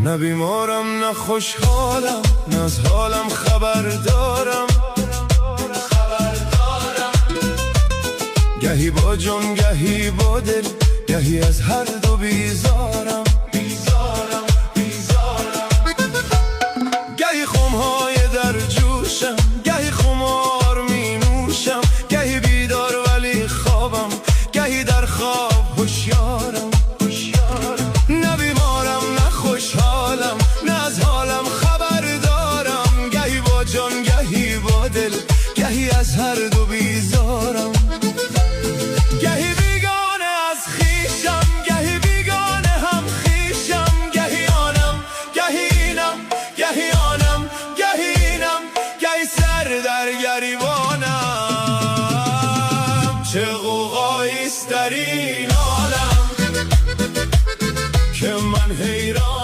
نه بیمارم نه خوشحالم، نه از حالم خبر دارم. گهی با جان گهی با دل، گهی از هر دو بیزارم. گهی خمهای در جوشم، گهی خمار می نوشم. گهی بیدار ولی خوابم، گهی در خواب هوشیارم. نه بیمارم نه خوشحالم، نه از حالم خبر دارم. گهی با جان گهی با دل، گهی از هر دو بیزارم. گهی بیگانه از خویشم، گهی بیگانه هم خویشم. گهی آنم گهی اینم، گهی آنم گهی اینم. گهی سر در گریبانم. چه غوغاییست در این عالم که من حیران